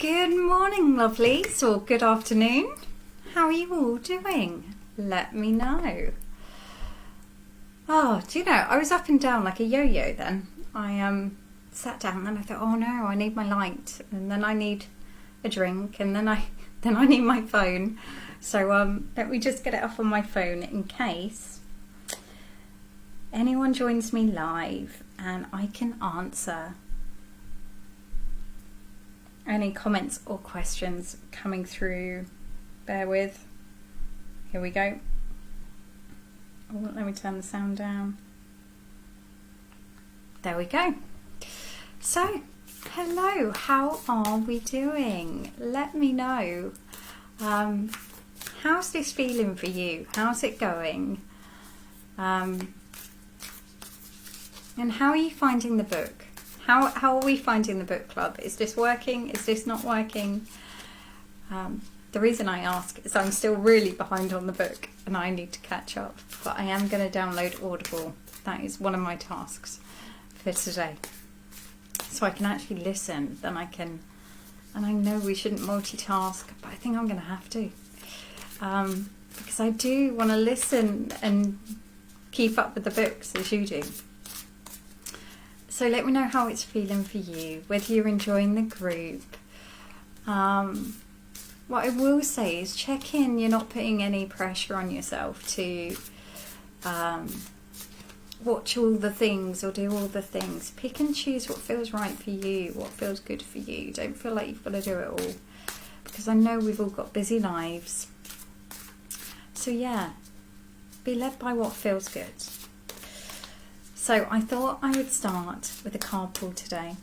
Good morning, lovelies, or good afternoon. How are you all doing? Let me know. Oh, do you know, I was up and down like a yo-yo then. I sat down and I thought, oh no, I need my light, and then I need a drink, and then I need my phone. So let me just get it off on my phone in case anyone joins me live and I can answer any comments or questions coming through. Bear with. Here we go. Oh, let me turn the sound down. There we go. So, hello, how are we doing? Let me know. How's this feeling for you? How's it going? And how are you finding the book? How are we finding the book club? Is this working? Is this not working? The reason I ask is I'm still really behind on the book and I need to catch up. But I am going to download Audible. That is one of my tasks for today. So I can actually listen. Then I can... And I know we shouldn't multitask, but I think I'm going to have to. Because I do want to listen and keep up with the books as you do. So let me know how it's feeling for you, whether you're enjoying the group. What I will say is check in. You're not putting any pressure on yourself to watch all the things or do all the things. Pick and choose what feels right for you, what feels good for you. Don't feel like you've got to do it all, because I know we've all got busy lives. So yeah, be led by what feels good. So I thought I would start with a card pull today.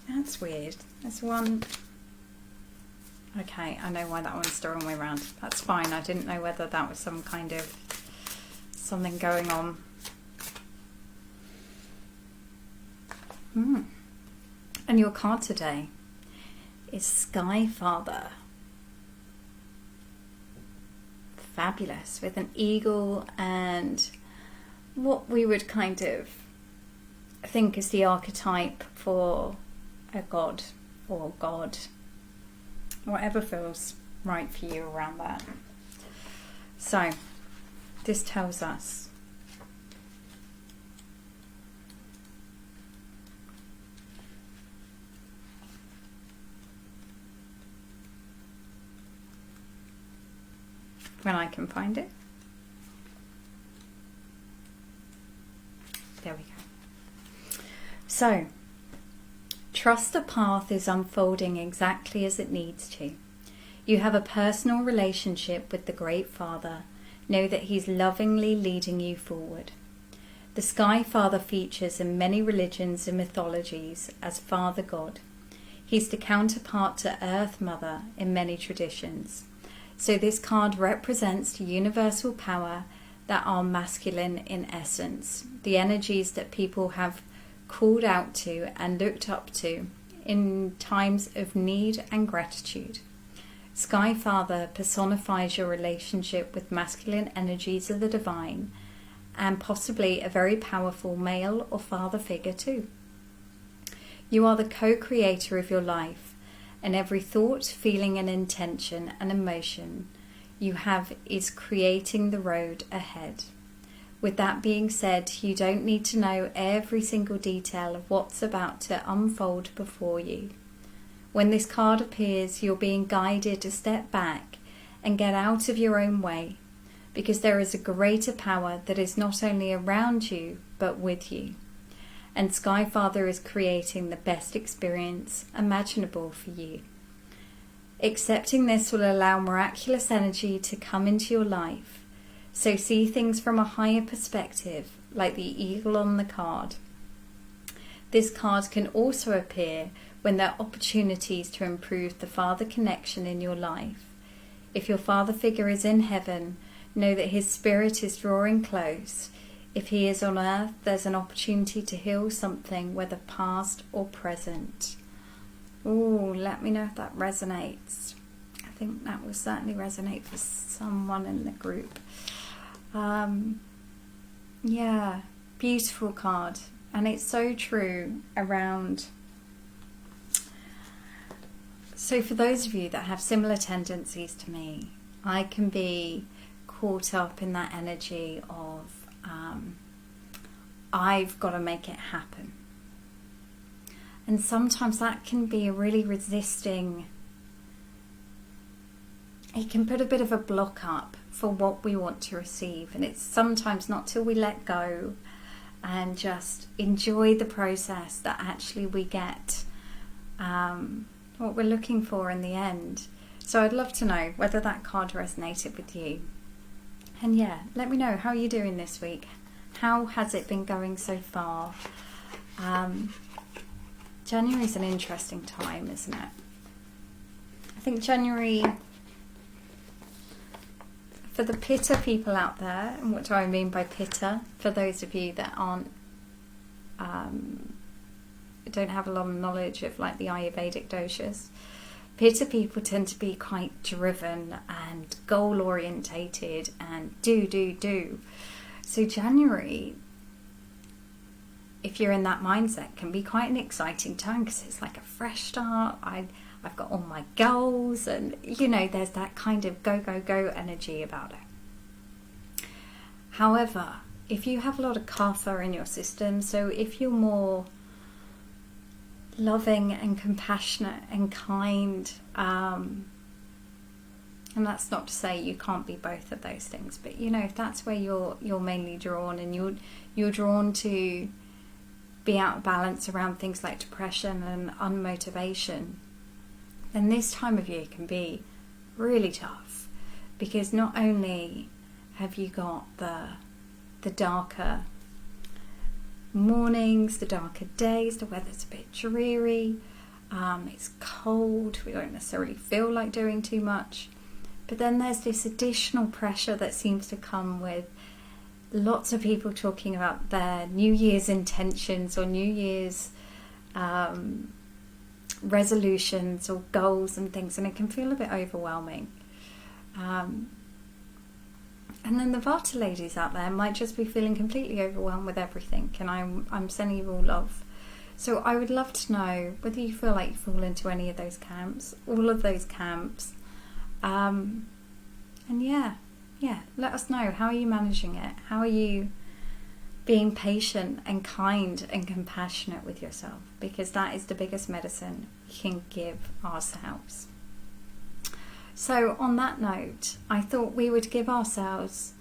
That's weird. There's one... Okay, I know why that one's the wrong way around. That's fine. I didn't know whether that was some kind of something going on. And your card today is Sky Father. Fabulous, with an eagle and what we would kind of think is the archetype for a god or god, whatever feels right for you around that. So this tells us when I can find it. There we go. So, trust the path is unfolding exactly as it needs to. You have a personal relationship with the Great Father. Know that he's lovingly leading you forward. The Sky Father features in many religions and mythologies as Father God. He's the counterpart to Earth Mother in many traditions. So this card represents the universal power that are masculine in essence, the energies that people have called out to and looked up to in times of need and gratitude. Sky Father personifies your relationship with masculine energies of the divine, and possibly a very powerful male or father figure too. You are the co-creator of your life, and every thought, feeling and intention and emotion you have is creating the road ahead. With that being said, you don't need to know every single detail of what's about to unfold before you. When this card appears, you're being guided to step back and get out of your own way, because there is a greater power that is not only around you, but with you. And Sky Father is creating the best experience imaginable for you. Accepting this will allow miraculous energy to come into your life. So see things from a higher perspective, like the eagle on the card. This card can also appear when there are opportunities to improve the father connection in your life. If your father figure is in heaven, know that his spirit is drawing close. If he is on earth, there's an opportunity to heal something, whether past or present. Ooh, let me know if that resonates. I think that will certainly resonate for someone in the group. Yeah, Beautiful card. And it's so true around. So for those of you that have similar tendencies to me, I can be caught up in that energy of I've got to make it happen. And sometimes that can be a really resisting, it can put a bit of a block up for what we want to receive. And it's sometimes not till we let go and just enjoy the process that actually we get what we're looking for in the end. So I'd love to know whether that card resonated with you. And yeah, let me know, how are you doing this week? How has it been going so far? January is an interesting time, isn't it? I think January, for the Pitta people out there, and what do I mean by Pitta? For those of you that aren't, don't have a lot of knowledge of like the Ayurvedic doshas, Pitta people tend to be quite driven and goal orientated and do. So January, if you're in that mindset, can be quite an exciting time because it's like a fresh start. I've got all my goals, and you know, there's that kind of go energy about it. However, if you have a lot of kapha in your system, so if you're more loving and compassionate and kind, and that's not to say you can't be both of those things, but you know, if that's where you're mainly drawn, and you're drawn to be out of balance around things like depression and unmotivation, then this time of year can be really tough, because not only have you got the darker mornings, the darker days, the weather's a bit dreary, it's cold, we don't necessarily feel like doing too much, but then there's this additional pressure that seems to come with lots of people talking about their New Year's intentions or New Year's resolutions or goals and things, and it can feel a bit overwhelming. And then the Vata ladies out there might just be feeling completely overwhelmed with everything, and I'm sending you all love. So I would love to know whether you feel like you fall into any of those camps, all of those camps, and yeah, let us know. How are you managing it? How are you being patient and kind and compassionate with yourself? Because that is the biggest medicine we can give ourselves. So on that note, I thought we would give ourselves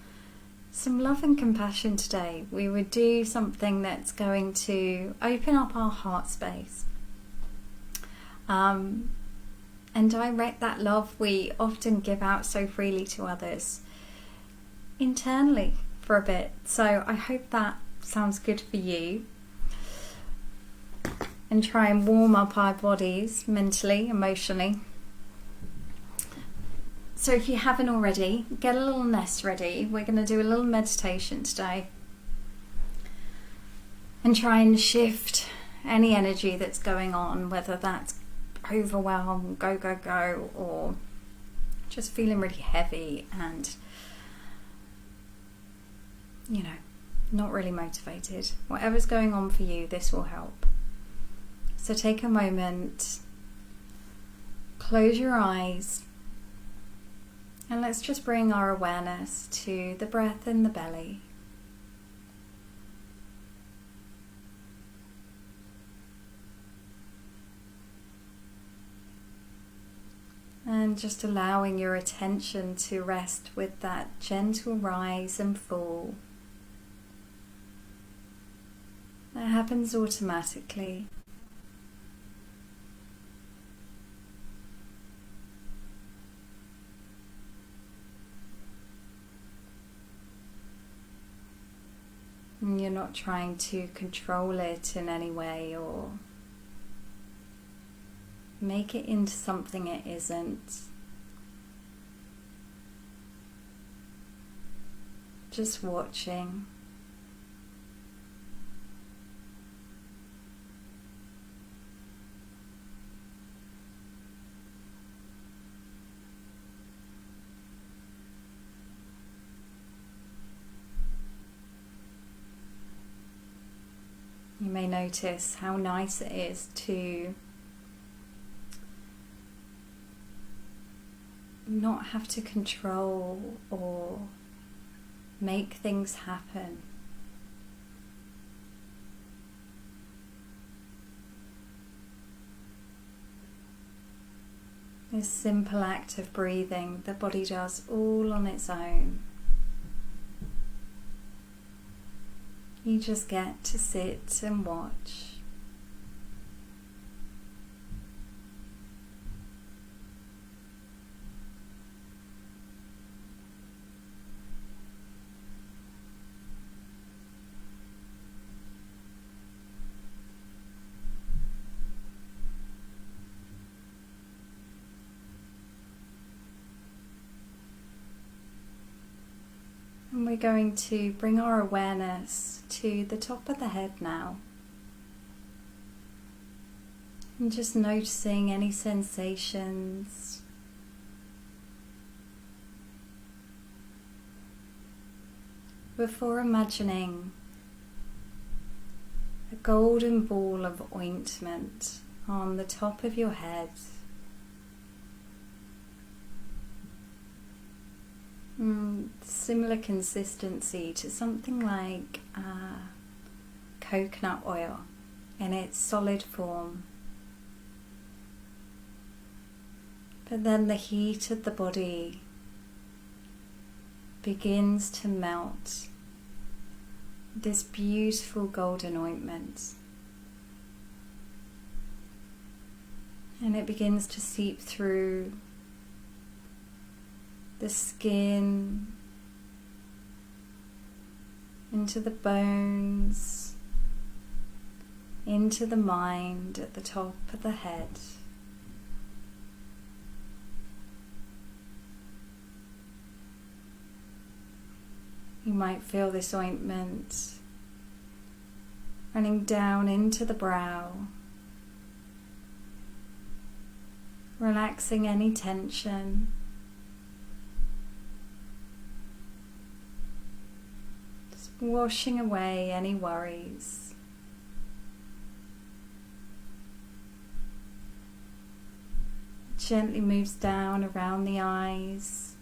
some love and compassion today. We would do something that's going to open up our heart space, and direct that love we often give out so freely to others internally for a bit. So I hope that sounds good for you, and try and warm up our bodies mentally, emotionally. So if you haven't already, get a little nest ready. We're going to do a little meditation today and try and shift any energy that's going on, whether that's overwhelm, go, or just feeling really heavy and, you know, not really motivated. Whatever's going on for you, this will help. So take a moment, close your eyes, and let's just bring our awareness to the breath in the belly. And just allowing your attention to rest with that gentle rise and fall. That happens automatically. And you're not trying to control it in any way or make it into something it isn't. Just watching. You may notice how nice it is to not have to control or make things happen. This simple act of breathing, the body does all on its own. You just get to sit and watch. And we're going to bring our awareness to the top of the head now. And just noticing any sensations. Before imagining a golden ball of ointment on the top of your head. Similar consistency to something like coconut oil in its solid form. But then the heat of the body begins to melt this beautiful golden ointment. And it begins to seep through the skin, into the bones, into the mind at the top of the head. You might feel this ointment running down into the brow, relaxing any tension. Washing away any worries. Gently moves down around the eyes,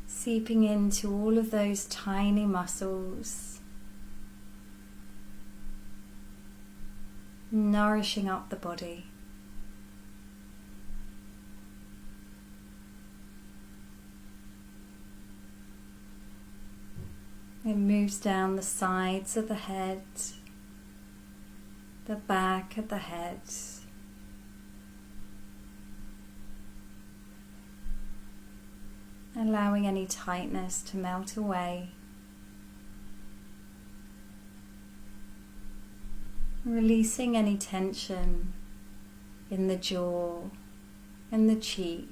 seeping into all of those tiny muscles, nourishing up the body. It moves down the sides of the head, the back of the head, allowing any tightness to melt away, releasing any tension in the jaw and the cheeks.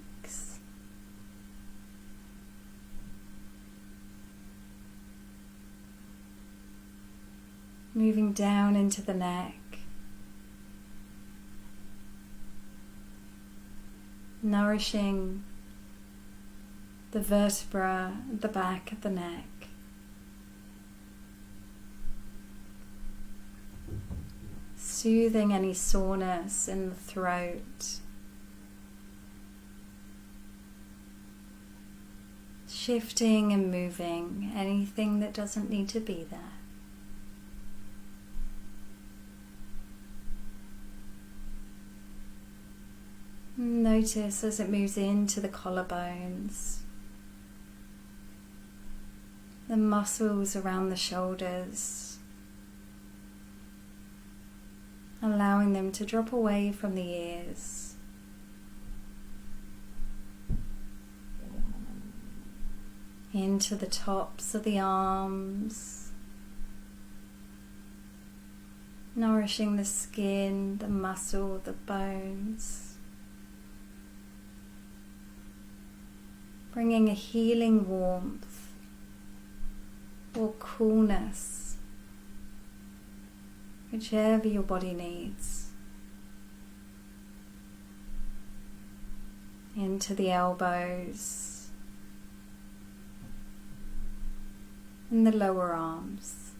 Moving down into the neck, nourishing the vertebra at the back of the neck. Soothing any soreness in the throat. Shifting and moving anything that doesn't need to be there. Notice as it moves into the collarbones, the muscles around the shoulders, allowing them to drop away from the ears. Into the tops of the arms, nourishing the skin, the muscle, the bones. Bringing a healing warmth or coolness, whichever your body needs, into the elbows and the lower arms.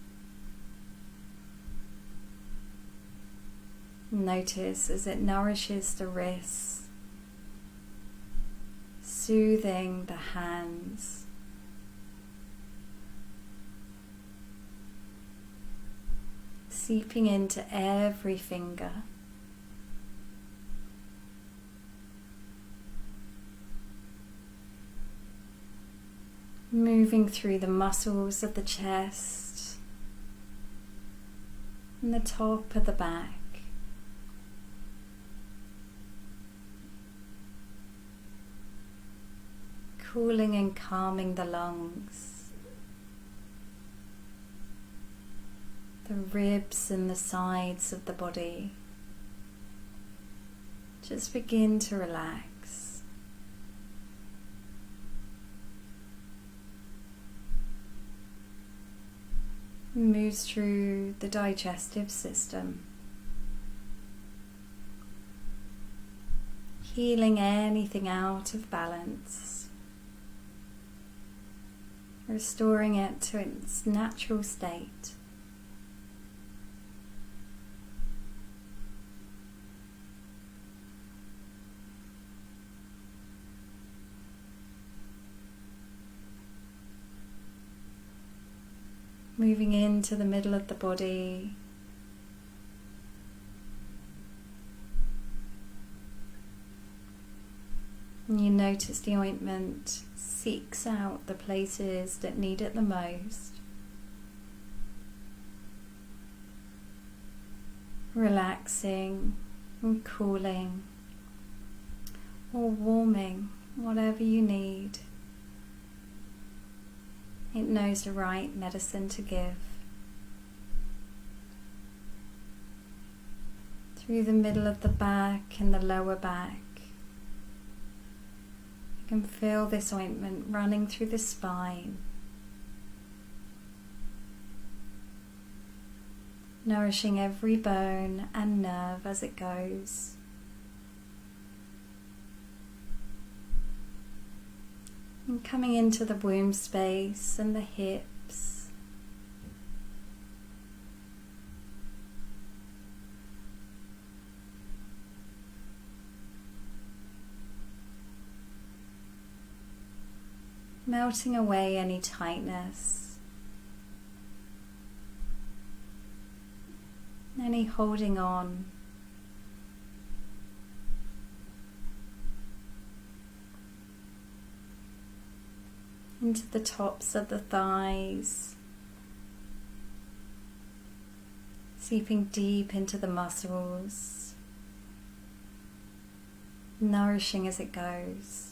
Notice as it nourishes the wrists, soothing the hands, seeping into every finger. Moving through the muscles of the chest and the top of the back. Cooling and calming the lungs, the ribs and the sides of the body. Just begin to relax. Moves through the digestive system, healing anything out of balance. Restoring it to its natural state. Moving into the middle of the body. And you notice the ointment seeks out the places that need it the most. Relaxing and cooling or warming, whatever you need. It knows the right medicine to give. Through the middle of the back and the lower back. You can feel this ointment running through the spine, nourishing every bone and nerve as it goes. And coming into the womb space and the hips. Melting away any tightness, any holding on. Into the tops of the thighs, seeping deep into the muscles, nourishing as it goes.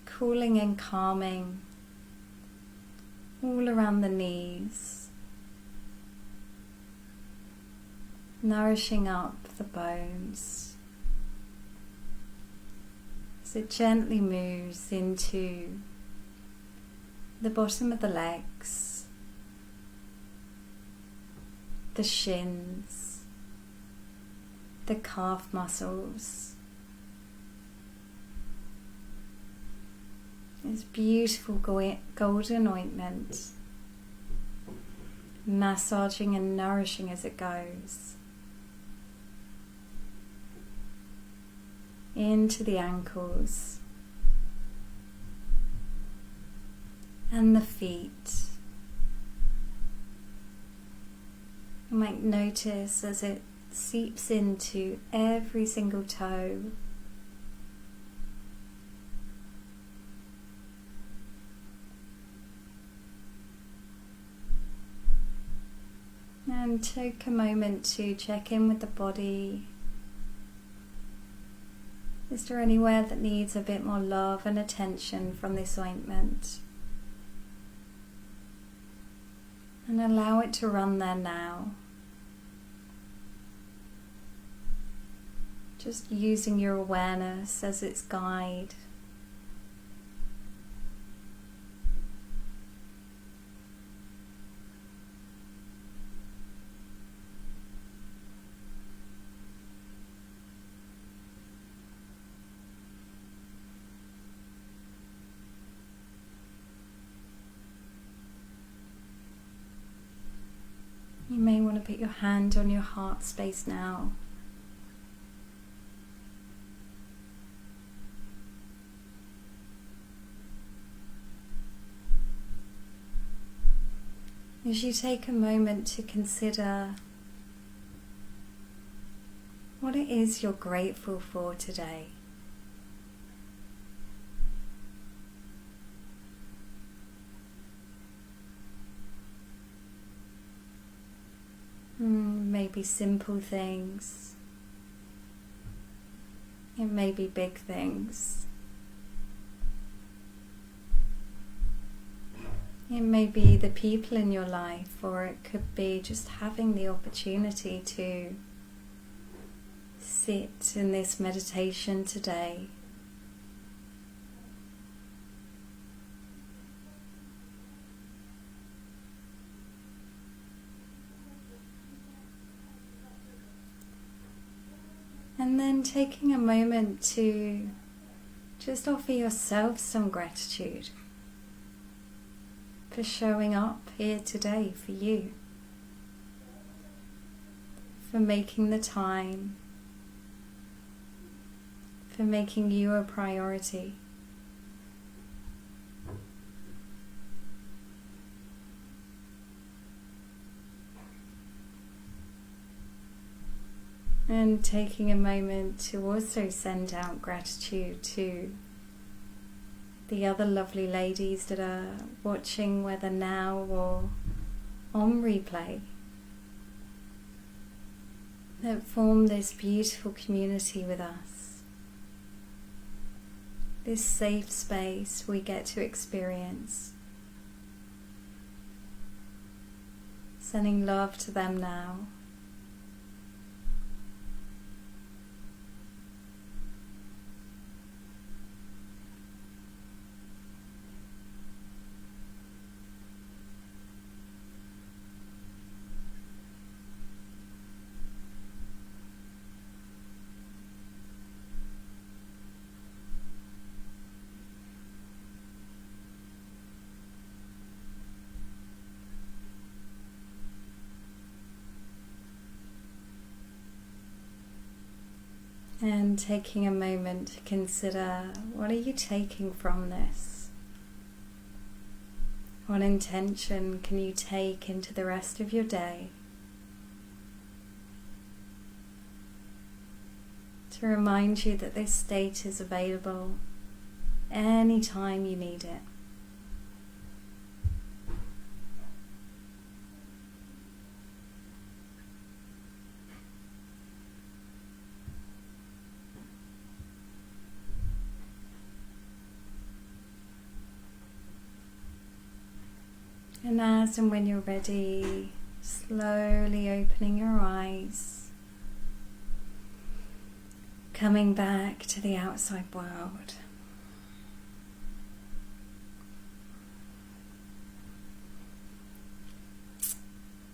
Cooling and calming all around the knees, nourishing up the bones as it gently moves into the bottom of the legs, the shins, the calf muscles. This beautiful golden ointment, massaging and nourishing as it goes. Into the ankles and the feet. You might notice as it seeps into every single toe. And take a moment to check in with the body. Is there anywhere that needs a bit more love and attention from this ointment? And allow it to run there now. Just using your awareness as its guide. want to put your hand on your heart space now. As you take a moment to consider what it is you're grateful for today. Maybe simple things. It may be big things. It may be the people in your life, or it could be just having the opportunity to sit in this meditation today. And then taking a moment to just offer yourself some gratitude for showing up here today for you, for making the time, for making you a priority. And taking a moment to also send out gratitude to the other lovely ladies that are watching, whether now or on replay, that form this beautiful community with us. This safe space we get to experience. Sending love to them now. And taking a moment to consider, what are you taking from this? What intention can you take into the rest of your day to remind you that this state is available anytime you need it? And as and when you're ready, slowly opening your eyes, coming back to the outside world.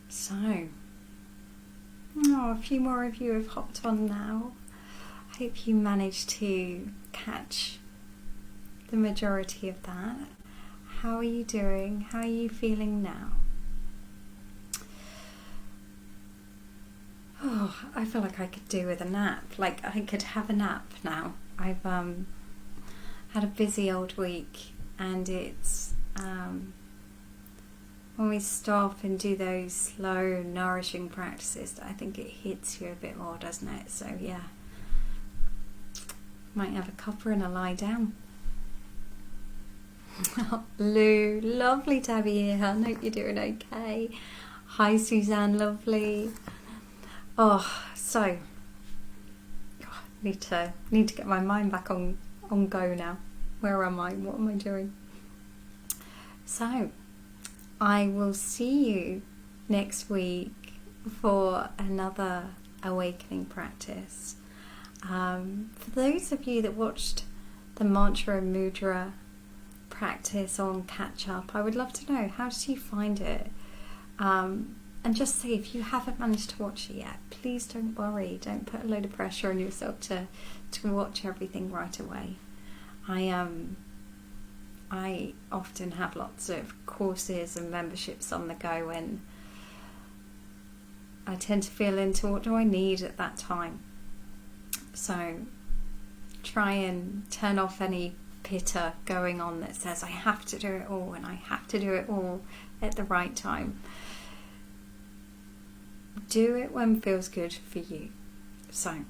So, a few more of you have hopped on now. I hope you managed to catch the majority of that. How are you doing? How are you feeling now? Oh, I feel like I could do with a nap. Like I could have a nap now. I've had a busy old week, and it's when we stop and do those slow, nourishing practices, I think it hits you a bit more, doesn't it? So yeah, might have a cuppa and a lie down. Lou, lovely to have you here. I hope you're doing okay. Hi Suzanne, lovely. So need to get my mind back on go now. Where am I? What am I doing? So I will see you next week for another awakening practice. For those of you that watched the mantra and mudra practice on Catch Up, I would love to know, how did you find it? And just say, if you haven't managed to watch it yet, please don't worry, don't put a load of pressure on yourself to watch everything right away. I often have lots of courses and memberships on the go, and I tend to feel into what do I need at that time. So try and turn off any pitter going on that says I have to do it all and I have to do it all at the right time. Do it when it feels good for you. So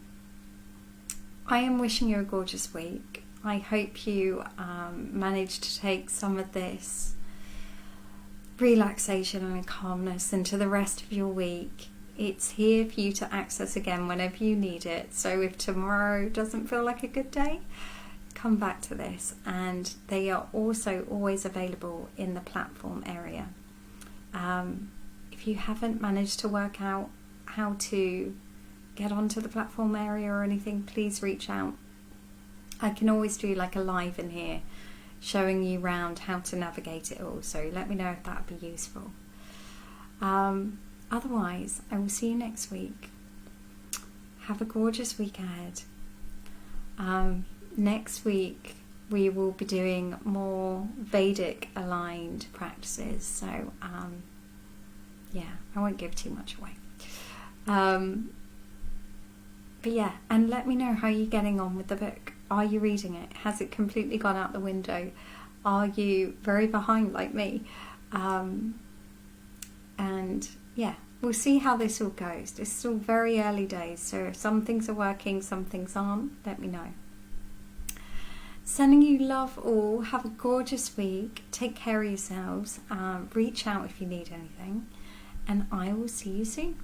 I am wishing you a gorgeous week. I hope you manage to take some of this relaxation and calmness into the rest of your week. It's here for you to access again whenever you need it. So if tomorrow doesn't feel like a good day, come back to this. And they are also always available in the platform area. If you haven't managed to work out how to get onto the platform area or anything, please reach out. I can always do like a live in here showing you around how to navigate it all, so let me know if that would be useful. Otherwise, I will see you next week. Have a gorgeous week ahead. Next week we will be doing more Vedic aligned practices, so yeah, I won't give too much away. But yeah, and let me know how you're getting on with the book. Are you reading it? Has it completely gone out the window? Are you very behind like me? And yeah, we'll see how this all goes. It's still very early days, so if some things are working, some things aren't, let me know. Sending you love all. Have a gorgeous week. Take care of yourselves. Reach out if you need anything. And I will see you soon.